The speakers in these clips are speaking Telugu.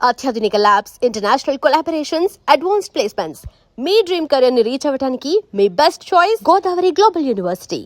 అత్యాధునిక labs, international collaborations, advanced placements. మీ డ్రీమ్ కెరీర్ ని రీచ్ అవ్వడానికి మీ best choice Godavari global university.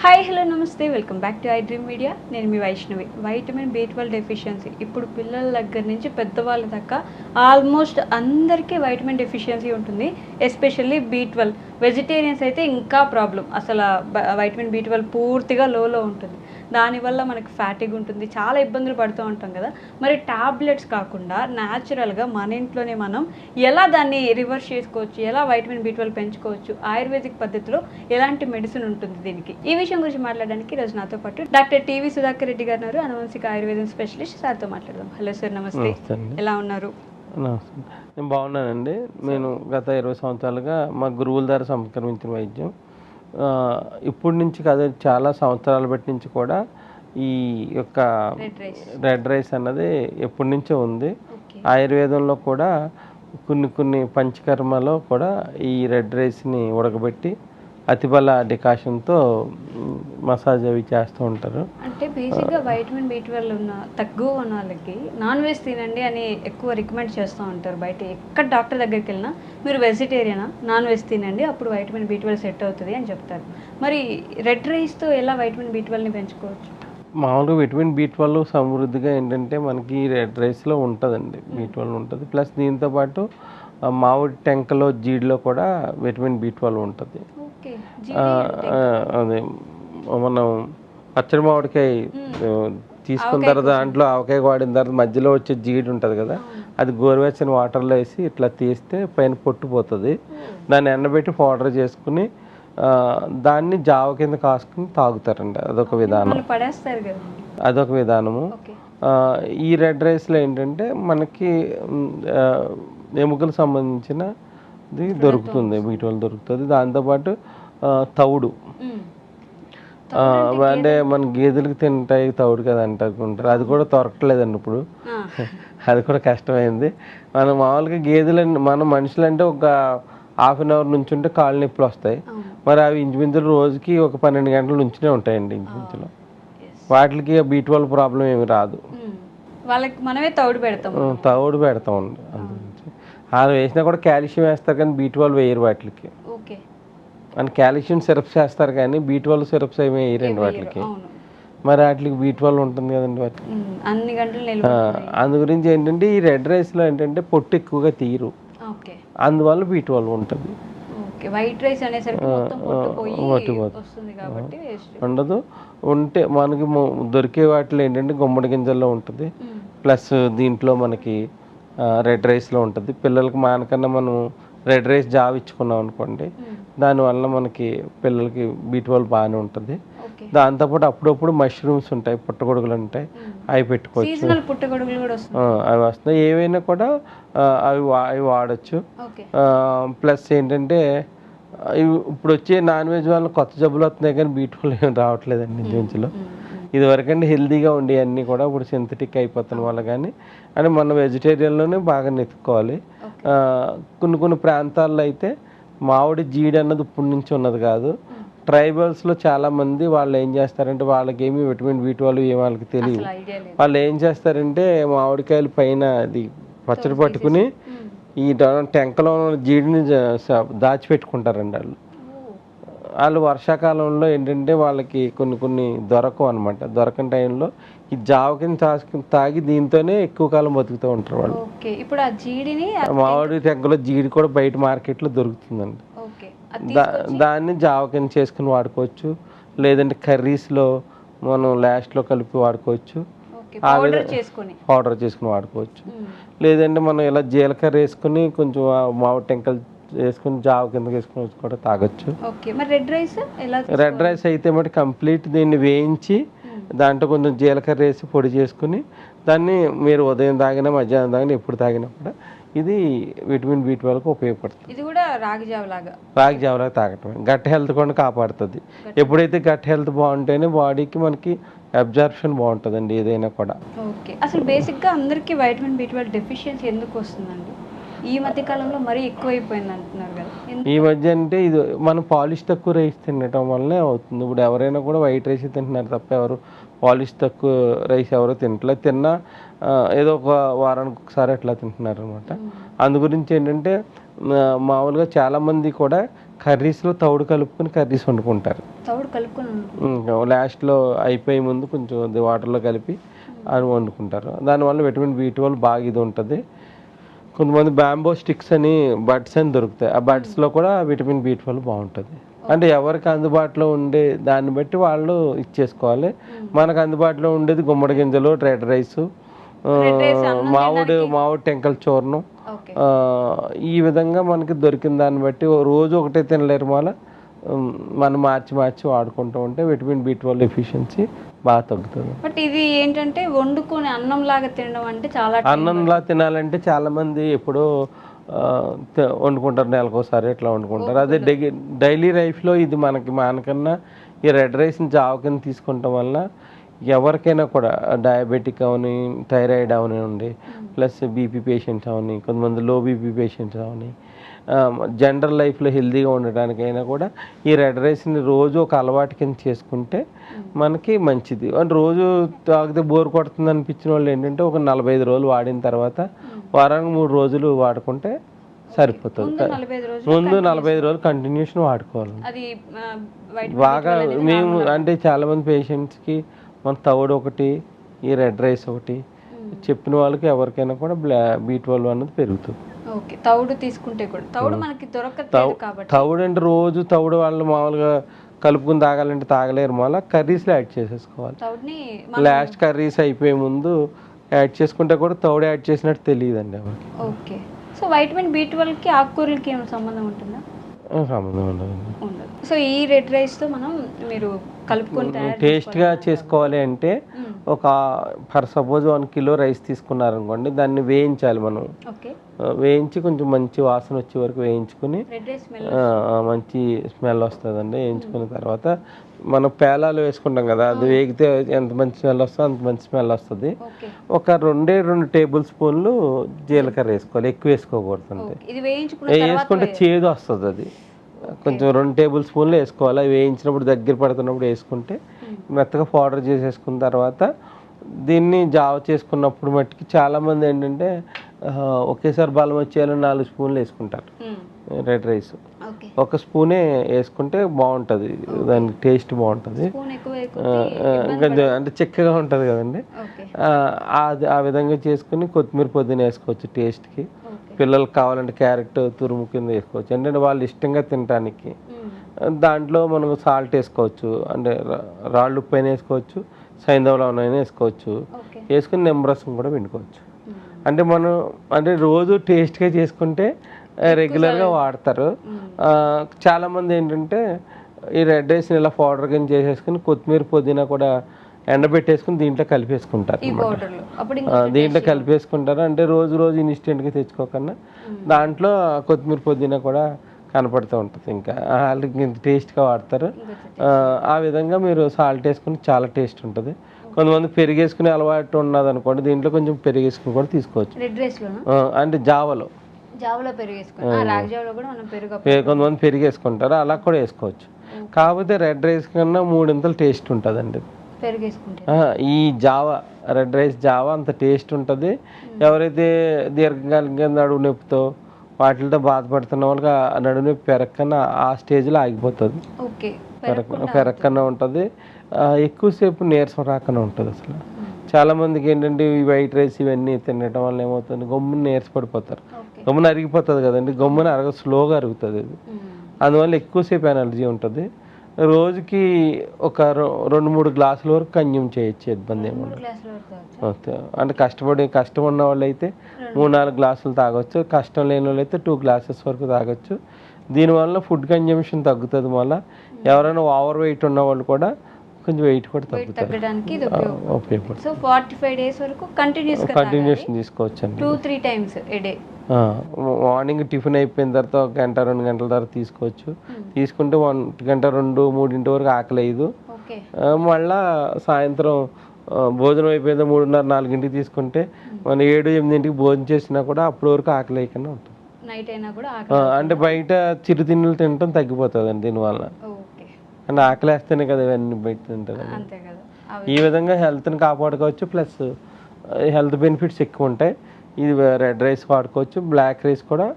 Hi hello నమస్తే, welcome back to I dream media. నేను మీ వైష్ణవి. వైటమిన్ B12 డెఫిషియన్సీ ఇప్పుడు పిల్లల దగ్గర నుంచి పెద్దవాళ్ళ దాకా ఆల్మోస్ట్ అందరికీ వైటమిన్ డెఫిషియన్సీ ఉంటుంది. Especially B12. వెజిటేరియన్స్ అయితే ఇంకా ప్రాబ్లం. అసలు వైటమిన్ B12 పూర్తిగా లోలో ఉంటుంది. దానివల్ల మనకి ఫ్యాటిగ్ ఉంటుంది, చాలా ఇబ్బందులు పడుతూ ఉంటాం కదా. మరి టాబ్లెట్స్ కాకుండా న్యాచురల్గా మన ఇంట్లోనే మనం ఎలా దాన్ని రివర్స్ చేసుకోవచ్చు, ఎలా వైటమిన్ B12 పెంచుకోవచ్చు, ఆయుర్వేదిక్ పద్ధతిలో ఎలాంటి మెడిసిన్ ఉంటుంది దీనికి, ఈ విషయం గురించి మాట్లాడడానికి ఈరోజు నాతో పాటు డాక్టర్ టీవీ సుధాకర్ రెడ్డి గారు ఉన్నారు, అనువంశిక ఆయుర్వేదం స్పెషలిస్ట్. సార్తో మాట్లాడదాం. హలో సార్, నమస్తే. ఎలా ఉన్నారు? నేను బాగున్నానండి. నేను గత 20 సంవత్సరాలుగా మా గురువుల ద్వారా సంక్రమించిన వైద్యం. ఇప్పటి నుంచి కాదు, చాలా సంవత్సరాల బట్టి నుంచి కూడా ఈ యొక్క రెడ్ రైస్ అన్నది ఎప్పటి నుంచో ఉంది. ఆయుర్వేదంలో కూడా కొన్ని పంచకర్మలో కూడా ఈ రెడ్ రైస్ని ఉడకబెట్టి అతిబల డికాషన్తో మసాజ్ అవి చేస్తూ ఉంటారు. అంటే బేసిక్గా వైటమిన్ B12 తక్కువ ఉన్న వాళ్ళకి నాన్ వెజ్ తినండి అని ఎక్కువ రికమెండ్ చేస్తూ ఉంటారు. బయట ఎక్కడ డాక్టర్ దగ్గరికి వెళ్ళినా మీరు వెజిటేరియనా, నాన్ వెజ్ తినండి, అప్పుడు వైటమిన్ B12 సెట్ అవుతుంది అని చెప్తారు. మరి రెడ్ రైస్తో ఎలా వైటమిన్ B12ని పెంచుకోవచ్చు? మామూలుగా విటమిన్ B12 సమృద్ధిగా ఏంటంటే మనకి రెడ్ రైస్లో ఉంటుందండి. B12 ఉంటుంది. ప్లస్ దీంతోపాటు మామిడి టెంకలో, జీడిలో కూడా విటమిన్ B12 ఉంటుంది. అదే మనం పచ్చడి మామిడికాయ తీసుకున్న తర్వాత దాంట్లో ఆవకాయ వాడిన తర్వాత మధ్యలో వచ్చే జీడి ఉంటుంది కదా, అది గోరువెచ్చని వాటర్లో వేసి ఇట్లా తీస్తే పైన పొట్టుపోతుంది. దాన్ని ఎండబెట్టి పౌడర్ చేసుకుని దాన్ని జావ కింద కాసుకుని తాగుతారండి. అదొక విధానము. ఈ రెడ్ రైస్లో ఏంటంటే మనకి ఎముకలకు సంబంధించినది దొరుకుతుంది, B12 దొరుకుతుంది. దాంతోపాటు తౌడు, అంటే మన గేదెలకు తింటాయి తౌడు కదా అంటారు, అది కూడా దొరకట్లేదండి ఇప్పుడు. అది కూడా కష్టమైంది. మనం మామూలుగా గేదెలు, మన మనుషులంటే ఒక హాఫ్ అన్ అవర్ నుంచి ఉంటే కాళ్ళు నొప్పులు వస్తాయి. మరి అవి ఇంచుమించులు రోజుకి ఒక 12 గంటల నుంచినే ఉంటాయండి ఇంచుమించులో. వాటికి B12 ప్రాబ్లం ఏమి రాదు. వాళ్ళకి మనమే తౌడు పెడతామండి. అందుగురించి అది వేసినా కూడా కాల్షియం వేస్తారు కానీ B12 వేయరు వాటికి. అని కాల్షియం సిరప్స్ వేస్తారు కానీ B12 సిరప్స్ ఏమి వేయరండి వాటికి. మరి వాటికి B12 ఉంటుంది కదండి వాటికి. అందు గురించి ఏంటంటే ఈ రెడ్ రైస్లో ఏంటంటే పొట్టు ఎక్కువగా తీయరు, అందువల్ల B12 ఉంటుంది. ఉండదు. ఉంటే మనకి దొరికే వాటిలో ఏంటంటే గుమ్మడి గింజల్లో ఉంటుంది. ప్లస్ దీంట్లో మనకి రెడ్ రైస్లో ఉంటుంది. పిల్లలకి మానకన్నా మనం రెడ్ రైస్ జావ ఇచ్చుకున్నాం అనుకోండి, దానివల్ల మనకి పిల్లలకి B12 బాగానే ఉంటుంది. దాంతోపాటు అప్పుడప్పుడు మష్రూమ్స్ ఉంటాయి, పుట్టగొడుగులు ఉంటాయి, అవి పెట్టుకోవచ్చు. అవి వస్తాయి. ఏవైనా కూడా అవి వాడచ్చు. ప్లస్ ఏంటంటే ఇప్పుడు వచ్చే నాన్ వెజ్ వల్ల కొత్త జబ్బులు వస్తున్నాయి కానీ B12 ఏమి రావట్లేదండి ఇంచులో. ఇదివరకంటే హెల్తీగా ఉండే అన్నీ కూడా ఇప్పుడు సింథటిక్ అయిపోతున్న వల్ల కానీ అని మన వెజిటేరియన్లోనే బాగా నెత్తుకోవాలి. కొన్ని ప్రాంతాల్లో అయితే మామిడి జీడి అన్నది ఇప్పటి నుంచి ఉన్నది కాదు. ట్రైబల్స్లో చాలామంది వాళ్ళు ఏం చేస్తారంటే వాళ్ళకి ఏమి విటమిన్ B12 ఏమి వాళ్ళకి తెలియదు. వాళ్ళు ఏం చేస్తారంటే మామిడికాయల పైన అది పచ్చడి పట్టుకుని ఈ టెంకలో జీడిని దాచిపెట్టుకుంటారండి. వాళ్ళు వర్షాకాలంలో ఏంటంటే వాళ్ళకి కొన్ని దొరకవు అనమాట. దొరకని టైంలో ఈ జావ కింద తాగి దీంతోనే ఎక్కువ కాలం బతుకుతూ ఉంటారు వాళ్ళు. ఇప్పుడు ఆ జీడిని, మామిడి టెంకలో జీడి కూడా బయట మార్కెట్లో దొరుకుతుందండి. దాన్ని జావ కింద చేసుకుని వాడుకోవచ్చు, లేదంటే కర్రీస్లో మనం లాస్ట్లో కలిపి వాడుకోవచ్చు, పౌడర్ చేసుకుని వాడుకోవచ్చు. లేదంటే మనం ఇలా జీలకర్ర వేసుకుని కొంచెం మామిడి టెంకలు వేసుకుని జావ కింద వేసుకుని కూడా తాగొచ్చు. రెడ్ రైస్ అయితే మటు కంప్లీట్ దీన్ని వేయించి దాంట్లో కొంచెం జీలకర్ర వేసి పొడి చేసుకుని దాన్ని మీరు ఉదయం తాగినా మధ్యాహ్నం తాగినా ఎప్పుడు తాగినా కూడా ఇది విటమిన్ B12కి ఉపయోగపడుతుంది. ఇది కూడా రాగి జావలాగా తాగటం గట్ హెల్త్ కూడా కాపాడుతుంది. ఎప్పుడైతే గట్ హెల్త్ బాగుంటేనే బాడీకి మనకి అబ్జార్ప్షన్ బాగుంటుందండి ఏదైనా కూడా. అసలు బేసిక్గా అందరికీ వైటమిన్ B12 డెఫిషియన్సీ ఎందుకు వస్తుందండి? ఈ మధ్య కాలంలో మరీ ఎక్కువైపోయింది అంటున్నారు కదా. ఈ మధ్య అంటే ఇది మనం పాలిష్ తక్కువ రైస్ తినటం వల్లనే అవుతుంది. ఇప్పుడు ఎవరైనా కూడా వైట్ రైస్ తింటున్నారు తప్ప ఎవరు పాలిష్ తక్కువ రైస్ ఎవరో తిన్నా ఏదో ఒక వారానికి ఒకసారి అట్లా తింటున్నారు అనమాట. అందు గురించి ఏంటంటే మామూలుగా చాలామంది కూడా కర్రీస్లో తౌడు కలుపుకొని కర్రీస్ వండుకుంటారు. తౌడు కలుపుకొని లాస్ట్లో అయిపోయే ముందు కొంచెం వాటర్లో కలిపి అని వండుకుంటారు. దానివల్ల విటమిన్ B12 బాగా ఇది ఉంటుంది. కొంతమంది బ్యాంబో స్టిక్స్ అని బడ్స్ అని దొరుకుతాయి. ఆ బడ్స్లో కూడా విటమిన్ B12 బాగుంటుంది. అంటే ఎవరికి అందుబాటులో ఉండే దాన్ని బట్టి వాళ్ళు ఇచ్చేసుకోవాలి. మనకు అందుబాటులో ఉండేది గుమ్మడి గింజలు, రెడ్ రైస్, మామిడి టెంకల చూర్ణం, ఈ విధంగా మనకి దొరికిన దాన్ని బట్టి రోజు ఒకటే తినలేరు. మనం మార్చి వాడుకుంటూ ఉంటే విటమిన్ B12 ఎఫిషియన్సీ బాగా తగ్గుతుంది. బట్ ఇది ఏంటంటే వండుకొని అన్నంలాగా తినడం అంటే చాలా అన్నంలా తినాలంటే చాలామంది ఎప్పుడో వండుకుంటారు, నెలకోసారి ఇట్లా వండుకుంటారు. అదే డైలీ లైఫ్లో ఇది మనకన్నా ఈ రెడ్ రైస్ని జావ కింద తీసుకుంటాం వల్ల ఎవరికైనా కూడా డయాబెటిక్ అవని, థైరాయిడ్ అవనివ్వండి, ప్లస్ బీపీ పేషెంట్స్ అవని, కొంతమంది లో బీపీ పేషెంట్స్ అవని, జనరల్ లైఫ్లో హెల్తీగా ఉండడానికైనా కూడా ఈ రెడ్ రైస్ని రోజు ఒక అలవాటు కింద చేసుకుంటే మనకి మంచిది. అంటే రోజు తాగితే బోర్ కొడుతుంది అనిపించిన వాళ్ళు ఏంటంటే ఒక 45 రోజులు వాడిన తర్వాత వారానికి 3 రోజులు వాడుకుంటే సరిపోతుంది. ముందు 45 రోజులు కంటిన్యూషన్ వాడుకోవాలి. బాగా మేము అంటే చాలామంది పేషెంట్స్కి మన తవుడు ఒకటి, ఈ రెడ్ రైస్ ఒకటి చెప్పిన వాళ్ళకి ఎవరికైనా కూడా B12 అన్నది పెరుగుతుంది. తౌడు తీసుకుంటే కూడా తౌడు మనకి దొరకట్లేదు కాబట్టి తౌడు అంటే రోజు తౌడు వాళ్ళు మామూలుగా కలుపుకుని తాగాలంటే తాగలేరు. కర్రీస్లో యాడ్ చేసేసుకోవాలి. లాస్ట్ కర్రీస్ అయిపోయే ముందు యాడ్ చేసుకుంటే కూడా తౌడు యాడ్ చేసినట్టు తెలియదండి ఎవరికి. ఓకే. సో వైటమిన్ B12కి ఆకుకూరలకి ఏమైనా సంబంధం ఉంటుందా? సంబంధం ఉండదు. సో ఈ రెడ్ రైస్తో మనం మీరు కలుపుకొని టేస్ట్గా చేసుకోవాలి అంటే ఒక ఫర్ సపోజ్ 1 కిలో రైస్ తీసుకున్నారనుకోండి, దాన్ని వేయించాలి. మనం వేయించి కొంచెం మంచి వాసన వచ్చే వరకు వేయించుకుని మంచి స్మెల్ వస్తుందండి. వేయించుకున్న తర్వాత మనం పేలాలు వేసుకుంటాం కదా, అది వేగితే ఎంత మంచి స్మెల్ వస్తుందో అంత మంచి స్మెల్ వస్తుంది. ఒక 2 టేబుల్ స్పూన్లు జీలకర్ర వేసుకోవాలి, ఎక్కువ వేసుకోకూడదు. అంతే వేసుకుంటే చేదు వస్తుంది. అది కొంచెం 2 టేబుల్ స్పూన్లు వేసుకోవాలి. అవి వేయించినప్పుడు దగ్గర పడుతున్నప్పుడు వేసుకుంటే మెత్తగా పౌడర్ చేసేసుకున్న తర్వాత దీన్ని జావ చేసుకున్నప్పుడు మట్టుకి చాలామంది ఏంటంటే ఒకేసారి బలం వచ్చేయాలని 4 స్పూన్లు వేసుకుంటారు రెడ్ రైస్. 1 స్పూనే వేసుకుంటే బాగుంటుంది, దానికి టేస్ట్ బాగుంటుంది. ఇంకా అంటే చిక్కగా ఉంటుంది కదండి. ఆ విధంగా చేసుకుని కొత్తిమీర పొద్దున వేసుకోవచ్చు టేస్ట్కి. పిల్లలకు కావాలంటే క్యారెట్ తురుము కింద వేసుకోవచ్చు, అంటే వాళ్ళు ఇష్టంగా తినడానికి. దాంట్లో మనం సాల్ట్ వేసుకోవచ్చు, అంటే రాళ్ళు ఉప్పు అయినా వేసుకోవచ్చు, సైంధవ అయినా వేసుకోవచ్చు. వేసుకుని నిమ్మరసం కూడా పిండుకోవచ్చు. అంటే మనం అంటే రోజు టేస్ట్గా చేసుకుంటే రెగ్యులర్గా వాడతారు. చాలామంది ఏంటంటే ఈ రెడ్ రైస్ని ఇలా పౌడర్ కింద చేసేసుకుని కొత్తిమీర పుదీనా కూడా ఎండబెట్టేసుకుని దీంట్లో కలిపేసుకుంటారు. దీంట్లో కలిపేసుకుంటారు అంటే రోజు ఇన్స్టెంట్గా తెచ్చుకోకన్నా దాంట్లో కొత్తిమీర పుదీనా కూడా కనపడుతూ ఉంటుంది. ఇంకా వాళ్ళకి టేస్ట్గా వాడతారు. ఆ విధంగా మీరు సాల్ట్ వేసుకుని చాలా టేస్ట్ ఉంటుంది. కొంతమంది పెరిగేసుకునే అలవాటు ఉన్నది అనుకోండి, దీంట్లో కొంచెం పెరిగేసుకుని కూడా తీసుకోవచ్చు. అంటే జావలో కొంతమంది పెరిగేసుకుంటారు, అలా కూడా వేసుకోవచ్చు. కాకపోతే రెడ్ రైస్ కన్నా 3 టేస్ట్ ఉంటుందండి. ఈ జావా రెడ్ రైస్ జావా అంత టేస్ట్ ఉంటుంది. ఎవరైతే దీర్ఘకాలికంగా నడుము నొప్పితో వాటితో బాధపడుతున్న వాళ్ళకి నడుము నొప్పి పెరక్కన్నా ఆ స్టేజ్లో ఆగిపోతుంది, పెరక్కన్నా ఉంటుంది. ఎక్కువసేపు నీరసం రాకన్నా ఉంటుంది. అసలు చాలామందికి ఏంటంటే ఈ వైట్ రైస్ ఇవన్నీ తినడం వల్ల ఏమవుతుంది, గమ్మున నీరసపడిపోతారు. గమ్మున అరిగిపోతుంది కదండి, గమ్మున స్లోగా అరుగుతుంది అది. అందువల్ల ఎక్కువసేపు ఎనర్జీ ఉంటుంది. రోజుకి ఒక 2-3 గ్లాసుల వరకు కన్జ్యూమ్ చేయొచ్చు, ఇబ్బంది ఏముండదు. అంటే కష్టం ఉన్న వాళ్ళు అయితే 3-4 గ్లాసులు తాగొచ్చు, కష్టం లేని వాళ్ళు అయితే 2 గ్లాసెస్ వరకు తాగొచ్చు. దీనివల్ల ఫుడ్ కన్జంప్షన్ తగ్గుతుంది. మళ్ళీ ఎవరైనా ఓవర్ వెయిట్ ఉన్న వాళ్ళు కూడా కొంచెం వెయిట్ కూడా తగ్గుతుంది. కంటిన్యూషన్ తీసుకోవచ్చు అండి. 2-3 టైమ్స్ ఏ డే. మార్నింగ్ టిఫిన్ అయిపోయిన తర్వాత 1-2 గంటల తర్వాత తీసుకోవచ్చు. తీసుకుంటే 1 గంట 2-3 వరకు ఆకలి అయ్యదు. మళ్ళా సాయంత్రం భోజనం అయిపోయిందో 3:30-4 తీసుకుంటే మనం 7-8 భోజనం చేసినా కూడా అప్పటి వరకు ఆకలి అయ్యకుండా ఉంటుంది. అంటే బయట చిరు తిండిలు తినడం తగ్గిపోతుంది అండి దీనివల్ల. అంటే ఆకలి వేస్తేనే కదా ఇవన్నీ బయట తింటారు. ఈ విధంగా హెల్త్ని కాపాడుకోవచ్చు. ప్లస్ హెల్త్ బెనిఫిట్స్ ఎక్కువ ఉంటాయి. ఇది రెడ్ రైస్ వాడుకోవచ్చు, బ్లాక్ రైస్ కూడా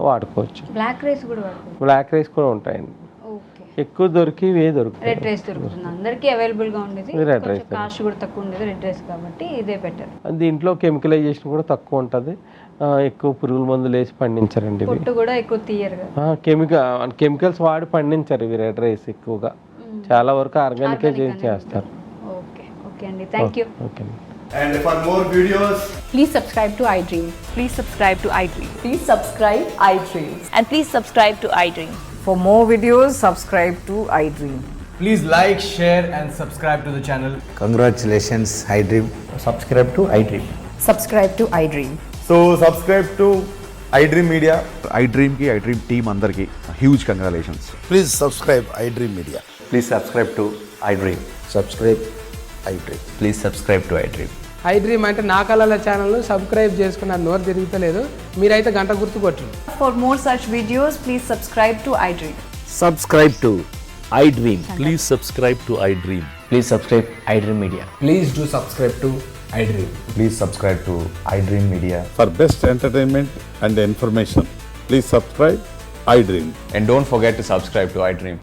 వాడుకోవచ్చు. బ్లాక్ రైస్ కూడా వాడుకోవచ్చు. బ్లాక్ రైస్ కూడా ఉంటాయండి. ఓకే. ఎక్కువ దొరికివే దొరుకుతాయి. రెడ్ రైస్ దొరుకుతుంది అందరికీ అవైలబుల్గా ఉండేది. రెడ్ రైస్ కాస్ట్ కూడా తక్కువ ఉండేది రెడ్ రైస్ కాబట్టి ఇదే బెటర్. దీంట్లో కెమికలైజేషన్ కూడా తక్కువ ఉంటుంది. ఎక్కువ పురుగుల మందులు వేసి పండించారండి ఇవి. పొట్టు కూడా ఎక్కువ తీయరు కదా. కెమికల్స్ వాడి పండించారు ఇవి రెడ్ రైస్ ఎక్కువగా. చాలా వరకు ఆర్గానికే చేస్తారు. ఓకే ఓకే అండి, థ్యాంక్ యూ. ఓకే అండి. And for more videos, Please subscribe to iDream. Please subscribe to iDream. Please subscribe iDream. And please subscribe to iDream. For more videos, subscribe to iDream. Please like, share and subscribe to the channel. Congratulations, iDream. Subscribe to iDream. Subscribe to iDream. so subscribe to iDream Media. iDream team andarki huge congratulations. Please subscribe iDream Media. Please subscribe to iDream. Subscribe iDream. Please subscribe to iDream. iDream అంటే నా కళల ఛానల్ను సబ్స్క్రైబ్ చేసుకున్న నోరు తిరుగుతలేదు, మీరైతే గంట గుర్తు కొట్టండి. For more such videos, please subscribe to iDream. Subscribe to iDream. Please subscribe to iDream. Please subscribe iDream Media. Please do subscribe to iDream. Please subscribe to iDream Media. For best entertainment and information, please subscribe iDream. And don't forget to subscribe to iDream.